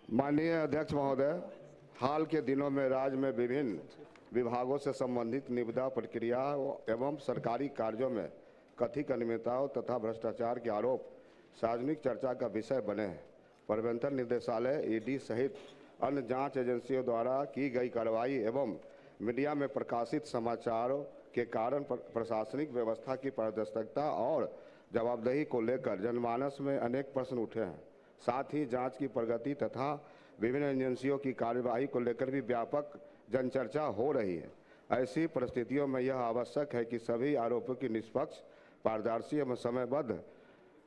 माननीय अध्यक्ष महोदय, हाल के दिनों में राज्य में विभिन्न विभागों से संबंधित निविदा प्रक्रिया एवं सरकारी कार्यों में कथित अनियमितताओं तथा भ्रष्टाचार के आरोप सार्वजनिक चर्चा का विषय बने हैं। प्रवर्तन निदेशालय, ईडी सहित अन्य जांच एजेंसियों द्वारा की गई कार्रवाई एवं मीडिया में प्रकाशित समाचारों के कारण प्रशासनिक व्यवस्था की पारदर्शिता और जवाबदेही को लेकर जनमानस में अनेक प्रश्न उठे हैं। साथ ही जांच की प्रगति तथा विभिन्न एजेंसियों की कार्यवाही को लेकर भी व्यापक जनचर्चा हो रही है। ऐसी परिस्थितियों में यह आवश्यक है कि सभी आरोपों की निष्पक्ष, पारदर्शी एवं समयबद्ध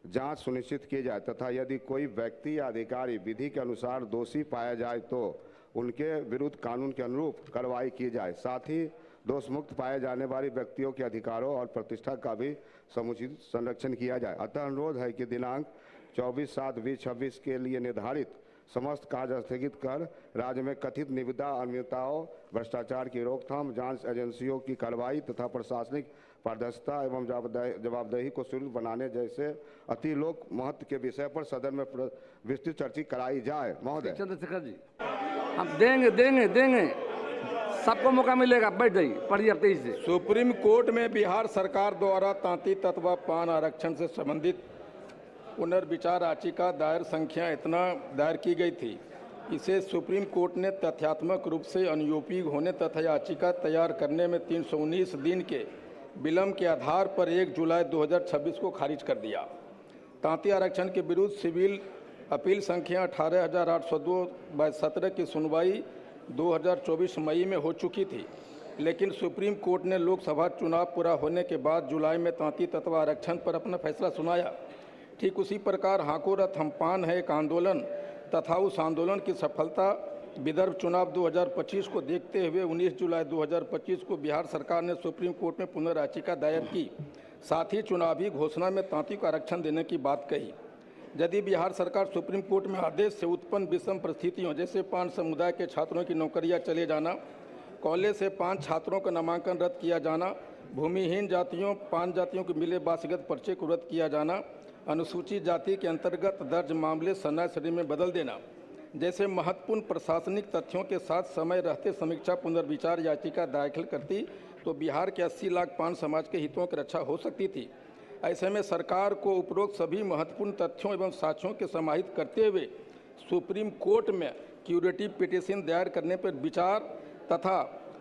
जांच सुनिश्चित की जाए तथा यदि कोई व्यक्ति या अधिकारी विधि के अनुसार दोषी पाया जाए तो उनके विरुद्ध कानून के अनुरूप कार्रवाई की जाए। साथ ही दोषमुक्त पाए जाने वाले व्यक्तियों के अधिकारों और प्रतिष्ठा का भी समुचित संरक्षण किया जाए। अतः अनुरोध है कि दिनांक 24/7/2026 के लिए निर्धारित समस्त कार्य स्थगित कर राज्य में कथित निविदा अनियमितताओं, भ्रष्टाचार की रोकथाम, जांच एजेंसियों की कार्रवाई तथा प्रशासनिक पारदर्शिता एवं जवाबदेही को सुदृढ़ बनाने जैसे अति लोक महत्व के विषय पर सदन में विस्तृत चर्चा कराई जाए। महोदय चंद्रशेखर जी, हम देंगे सबको मौका मिलेगा। बैठ जाइए, पढ़िए अब तेजी से। सुप्रीम कोर्ट में बिहार सरकार द्वारा तांती तत्व पान आरक्षण से संबंधित पुनर्विचार याचिका दायर की गई थी। इसे सुप्रीम कोर्ट ने तथ्यात्मक रूप से अनुपयोगी होने तथा याचिका तैयार करने में 319 दिन के विलंब के आधार पर 1 जुलाई 2026 को खारिज कर दिया। तांती आरक्षण के विरुद्ध सिविल अपील संख्या 18,802/17 की सुनवाई 2024 मई में हो चुकी थी, लेकिन सुप्रीम कोर्ट ने लोकसभा चुनाव पूरा होने के बाद जुलाई में तांती तत्व आरक्षण पर अपना फैसला सुनाया। ठीक उसी प्रकार हाको रथ हम पान है एक आंदोलन तथा उस आंदोलन की सफलता विदर्भ चुनाव 2025 को देखते हुए 19 जुलाई 2025 को बिहार सरकार ने सुप्रीम कोर्ट में पुनर्याचिका दायर की। साथ ही चुनावी घोषणा में तांती को आरक्षण देने की बात कही। यदि बिहार सरकार सुप्रीम कोर्ट में आदेश से उत्पन्न विषम परिस्थितियों जैसे पान समुदाय के छात्रों की नौकरियां चले जाना, कॉलेज से पान छात्रों का नामांकन रद्द किया जाना, भूमिहीन जातियों पान जातियों को मिले वारसागत पर्चे को रद्द किया जाना, अनुसूचित जाति के अंतर्गत दर्ज मामले सनाय श्रेणी में बदल देना जैसे महत्वपूर्ण प्रशासनिक तथ्यों के साथ समय रहते समीक्षा पुनर्विचार याचिका दाखिल करती तो बिहार के 80 लाख पान समाज के हितों की रक्षा हो सकती थी। ऐसे में सरकार को उपरोक्त सभी महत्वपूर्ण तथ्यों एवं साक्ष्यों के समाहित करते हुए सुप्रीम कोर्ट में क्यूरेटिव पिटीशन दायर करने पर विचार तथा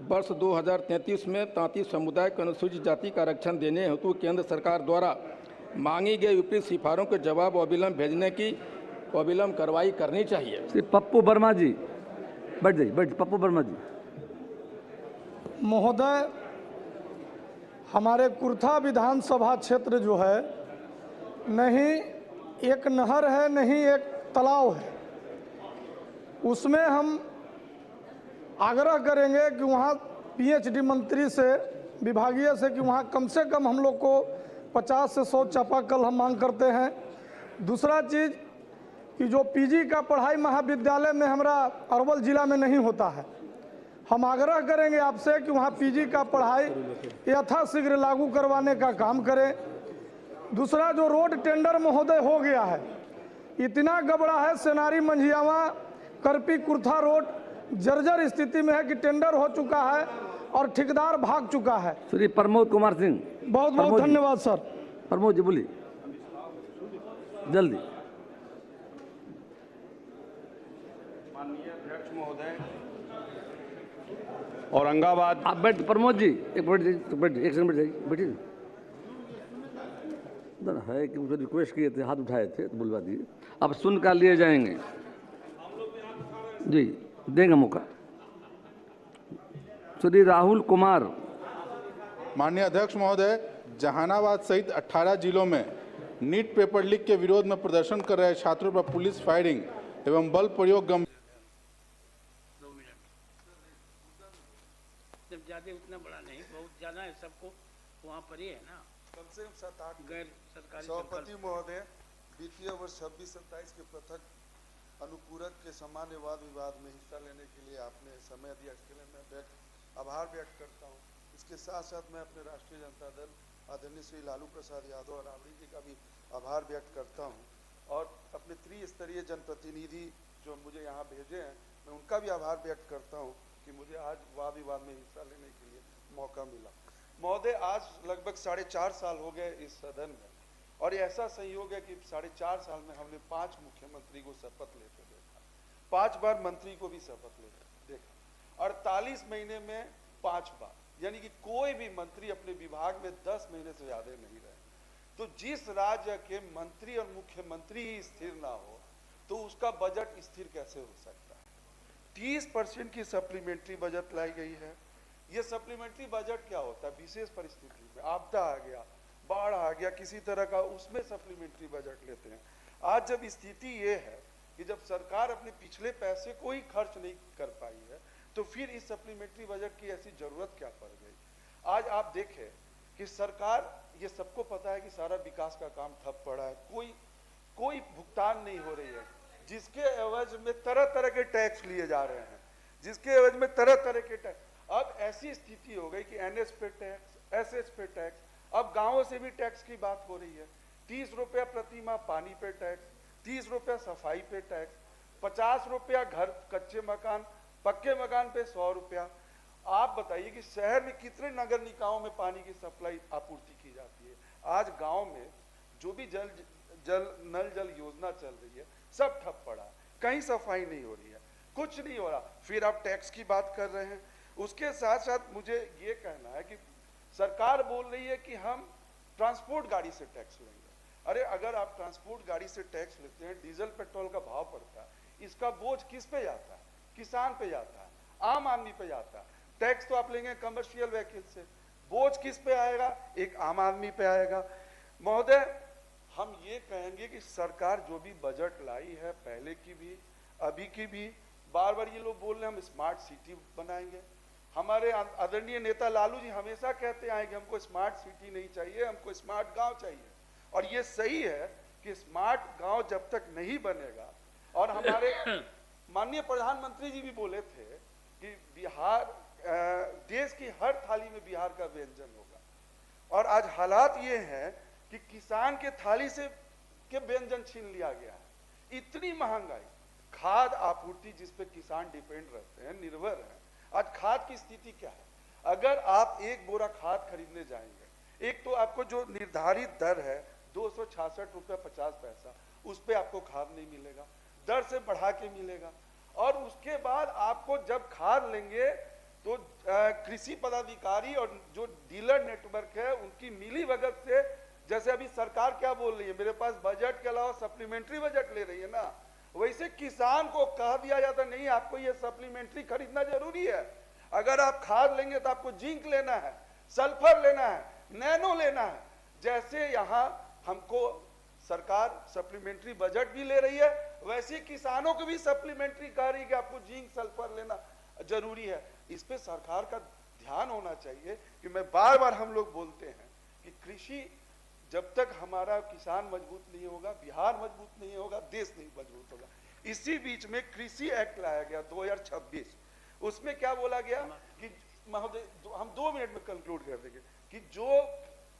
वर्ष 2033 में तांती समुदाय को अनुसूचित जाति का आरक्षण देने हेतु केंद्र सरकार द्वारा मांगी गई विपरीत सिफारों के जवाब अविलंब भेजने की अविलंब कार्रवाई करनी चाहिए। श्री पप्पू वर्मा जी, बैठ जाइए। पप्पू वर्मा जी। महोदय, हमारे कुर्था विधानसभा क्षेत्र जो है, नहीं एक नहर है नहीं एक तालाब है। उसमें हम आग्रह करेंगे कि वहाँ पीएचडी मंत्री से विभागीय से कि वहाँ कम से कम हम लोग को 50 से 100 चापाकल हम मांग करते हैं। दूसरा चीज़ कि जो पीजी का पढ़ाई महाविद्यालय में हमारा अरवल जिला में नहीं होता है, हम आग्रह करेंगे आपसे कि वहाँ पीजी का पढ़ाई यथाशीघ्र लागू करवाने का काम करें। दूसरा, जो रोड टेंडर महोदय हो गया है, इतना गबड़ा है, सेनारी मंझियावा करपी कुर्था रोड जर्जर स्थिति में है कि टेंडर हो चुका है और ठेकेदार भाग चुका है। श्री प्रमोद कुमार सिंह, बहुत बहुत धन्यवाद सर। प्रमोद जी बोलिए जल्दी। माननीय अध्यक्ष महोदय, औरंगाबाद। आप बैठ, प्रमोद जी एक मिनट, एक सेकंड बैठ जाइए, बैठिए ना। है कि मुझे रिक्वेस्ट किए थे, हाथ उठाए थे तो बुलवा दिए। अब सुन कर लिए जाएंगे जी, देंगे मौका। श्री राहुल कुमार। माननीय अध्यक्ष महोदय, जहानाबाद सहित 18 जिलों में नीट पेपर लीक के विरोध में प्रदर्शन कर रहे छात्रों पर पुलिस फायरिंग एवं बल प्रयोग जब ज्यादा उतना बड़ा नहीं, बहुत ज्यादा है, सबको वहाँ पर ही है ना, कम से कम 7-8 गैर सरकारी सभापति महोदय, वित्तीय वर्ष 26-27 के पृथक अनुपूरक के सामान्य वाद विवाद में हिस्सा लेने के लिए आपने समय दिया, इसके लिए मैं आभार व्यक्त करता हूँ। इसके साथ साथ मैं अपने राष्ट्रीय जनता दल आदरणीय श्री लालू प्रसाद यादव और राबड़ी जी का भी आभार व्यक्त करता हूँ और अपने त्रिस्तरीय जनप्रतिनिधि जो मुझे यहाँ भेजे हैं, मैं उनका भी आभार व्यक्त करता हूँ कि मुझे आज वाद विवाद में हिस्सा लेने के लिए मौका मिला। महोदय, आज लगभग 4.5 साल हो गए इस सदन में, और ऐसा संयोग है कि 4.5 साल में हमने 5 मुख्यमंत्री को शपथ लेते देखा, 5 बार मंत्री को भी शपथ लेते देखा, 48 महीने में 5 बार, यानी कि कोई भी मंत्री अपने विभाग में 10 महीने से ज्यादा नहीं रहे। तो जिस राज्य के मंत्री और मुख्यमंत्री ही स्थिर ना हो तो उसका बजट स्थिर कैसे हो सकता है। 30% की सप्लीमेंट्री बजट लाई गई है। ये सप्लीमेंट्री बजट क्या होता है? विशेष परिस्थिति में आपदा आ गया, बाढ़ आ गया, किसी तरह का, उसमें सप्लीमेंट्री बजट लेते हैं। आज जब स्थिति ये है कि जब सरकार अपने पिछले पैसे को ही खर्च नहीं कर पाई है तो फिर इस सप्लीमेंट्री बजट की ऐसी जरूरत क्या पड़ गई। आज आप देखें कि सरकार, ये सबको पता है कि सारा विकास का काम ठप पड़ा है, कोई भुगतान नहीं हो रही है, जिसके एवज में तरह तरह के टैक्स लिए जा रहे हैं, जिसके एवज में तरह तरह के टैक्स। अब ऐसी स्थिति हो गई कि एनएस पे टैक्स, एसएस पे टैक्स, अब गांवों से भी टैक्स की बात हो रही है। 30 रुपया प्रति माह पानी पे टैक्स, 30 रुपया सफाई पे टैक्स, 50 रुपया घर कच्चे मकान, पक्के मकान पे 100 रुपया। आप बताइए कि शहर में कितने नगर निकायों में पानी की सप्लाई आपूर्ति की जाती है। आज गांव में जो भी नल जल योजना चल रही है सब ठप पड़ा, कहीं सफाई नहीं हो रही है, कुछ नहीं हो रहा। फिर आप टैक्स की बात कर रहे हैं। उसके साथ साथ मुझे ये कहना है कि सरकार बोल रही है कि हम ट्रांसपोर्ट गाड़ी से टैक्स लेंगे। अरे अगर आप ट्रांसपोर्ट गाड़ी से टैक्स लेते हैं, डीजल पेट्रोल का भाव बढ़ता है, इसका बोझ किस पे जाता है? किसान पे जाता है, आम आदमी पे जाता है। टैक्स तो आप लेंगे कमर्शियल व्हीकल से, बोझ किस पे आएगा? एक आम आदमी पे आएगा। महोदय, हम ये कहेंगे कि सरकार जो भी बजट लाई है, पहले की भी अभी की भी, बार बार ये लोग बोल रहे हैं हम स्मार्ट सिटी बनाएंगे। हमारे आदरणीय नेता लालू जी हमेशा कहते आए कि हमको स्मार्ट सिटी नहीं चाहिए, हमको स्मार्ट गांव चाहिए। और ये सही है कि स्मार्ट गांव जब तक नहीं बनेगा, और हमारे माननीय प्रधानमंत्री जी भी बोले थे कि बिहार, देश की हर थाली में बिहार का व्यंजन होगा। और आज हालात ये हैं कि किसान के थाली से के व्यंजन छीन लिया गया है। इतनी महंगाई, खाद आपूर्ति जिस पे किसान डिपेंड रहते हैं, निर्भर हैं, आज खाद की स्थिति क्या है? अगर आप एक बोरा खाद खरीदने जाएंगे, एक तो आपको जो निर्धारित दर है 266 रुपया 50 पैसा, उस पे आपको खाद नहीं मिलेगा, दर से बढ़ा के मिलेगा। और उसके बाद आपको जब खाद लेंगे तो कृषि पदाधिकारी और जो डीलर नेटवर्क है उनकी मिली भगत से, जैसे अभी सरकार क्या बोल रही है, मेरे पास बजट के अलावा सप्लीमेंट्री बजट ले रही है ना, वैसे किसान को कह दिया जाता नहीं आपको ये सप्लीमेंट्री खरीदना जरूरी है। अगर आप खाद लेंगे तो आपको जिंक लेना है, सल्फर लेना है, नैनो लेना है। जैसे यहाँ हमको सरकार सप्लीमेंट्री बजट भी ले रही है, वैसे किसानों को भी सप्लीमेंट्री कह रही है कि आपको जिंक सल्फर लेना जरूरी है। इस पे सरकार का ध्यान होना चाहिए कि मैं बार बार हम लोग बोलते हैं कि कृषि, जब तक हमारा किसान मजबूत नहीं होगा, बिहार मजबूत नहीं होगा, देश नहीं मजबूत होगा। इसी बीच में कृषि एक्ट लाया गया 2026, उसमें क्या बोला गया कि महोदय हम 2 मिनट में कंक्लूड कर देंगे कि जो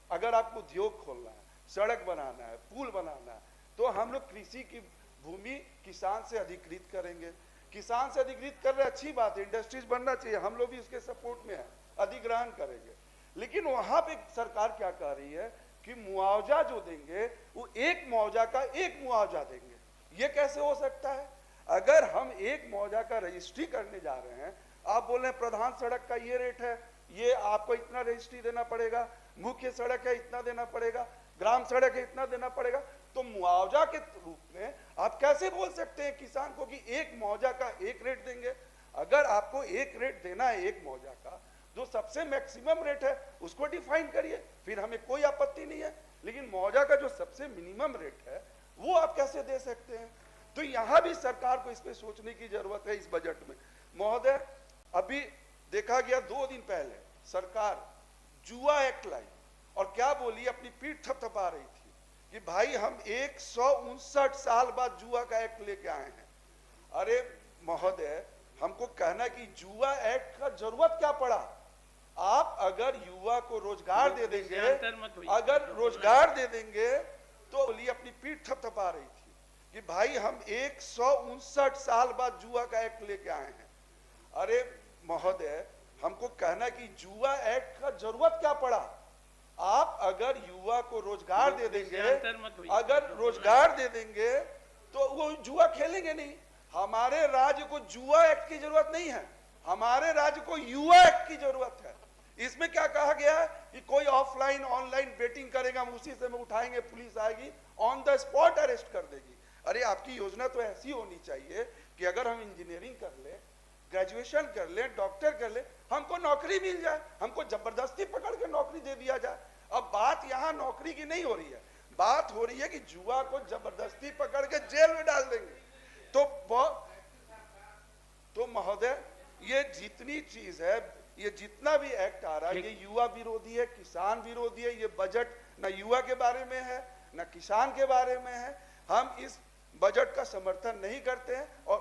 अगर आपको उद्योग खोलना है, सड़क बनाना है, पुल बनाना है, तो हम लोग कृषि की भूमि किसान से अधिकृत करेंगे। किसान से अधिकृत कर रहे, अच्छी बात है, इंडस्ट्रीज बनना चाहिए, हम लोग भी उसके सपोर्ट में है, अधिग्रहण करेंगे। लेकिन वहां पे सरकार क्या कह रही है कि मुआवजा जो देंगे वो एक मुआवजा का एक मुआवजा देंगे। ये कैसे हो सकता है? अगर हम एक मुआवजा का रजिस्ट्री करने जा रहे हैं, आप बोल रहे हैं प्रधान सड़क का ये रेट है, ये आपको इतना रजिस्ट्री देना पड़ेगा, मुख्य सड़क है इतना देना पड़ेगा, ग्राम सड़क है इतना देना पड़ेगा, तो मुआवजा के रूप में आप कैसे बोल सकते हैं किसान को कि एक मुआवजा का एक रेट देंगे? अगर आपको एक रेट देना है एक मुआवजा का, जो सबसे मैक्सिमम रेट है उसको डिफाइन करिए, फिर हमें कोई आपत्ति नहीं है। लेकिन मुआवजा का जो सबसे मिनिमम रेट है वो आप कैसे दे सकते हैं? तो यहां भी सरकार को इस पे सोचने की जरूरत है इस बजट में। महोदय, अभी देखा गया 2 दिन पहले सरकार जुआ एक्ट लाई और क्या बोली, अपनी पीठ थपथपा रही थी कि भाई हम 159 साल बाद जुआ का एक्ट लेके आए हैं। अरे महोदय, हमको कहना कि जुआ एक्ट का जरूरत क्या पड़ा? आप अगर युवा को रोजगार दे देंगे, अगर रोजगार दे देंगे तो बोली अपनी पीठ थपथपा रही थी कि भाई हम 159 साल बाद जुआ का एक्ट लेके आए हैं। अरे महोदय, हमको कहना कि जुआ एक्ट का जरूरत क्या पड़ा? आप अगर युवा को रोजगार दे देंगे, अगर रोजगार दे देंगे तो वो जुआ खेलेंगे नहीं। हमारे राज्य को जुआ एक्ट की जरूरत नहीं है, हमारे राज्य को युवा एक्ट की जरूरत है। इसमें क्या कहा गया है कि कोई ऑफलाइन ऑनलाइन बेटिंग करेगा, हम उसी से उठाएंगे, पुलिस आएगी, ऑन द स्पॉट अरेस्ट कर देगी। अरे आपकी योजना तो ऐसी होनी चाहिए कि अगर हम इंजीनियरिंग कर ले, ग्रेजुएशन कर ले, डॉक्टर कर ले, हमको नौकरी मिल जाए, हमको जबरदस्ती पकड़ के नौकरी दे दिया जाए। अब बात यहाँ नौकरी की नहीं हो रही है, बात हो रही है कि जुआ को जबरदस्ती पकड़ के जेल में डाल देंगे। तो महोदय, ये जितनी चीज है, ये जितना भी एक्ट आ रहा है, ये युवा विरोधी है, किसान विरोधी है। ये बजट न युवा के बारे में है न किसान के बारे में है। हम इस बजट का समर्थन नहीं करते हैं और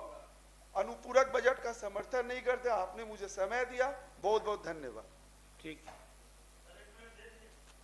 अनुपूरक बजट का समर्थन नहीं करते। आपने मुझे समय दिया, बहुत बहुत धन्यवाद। ठीक है।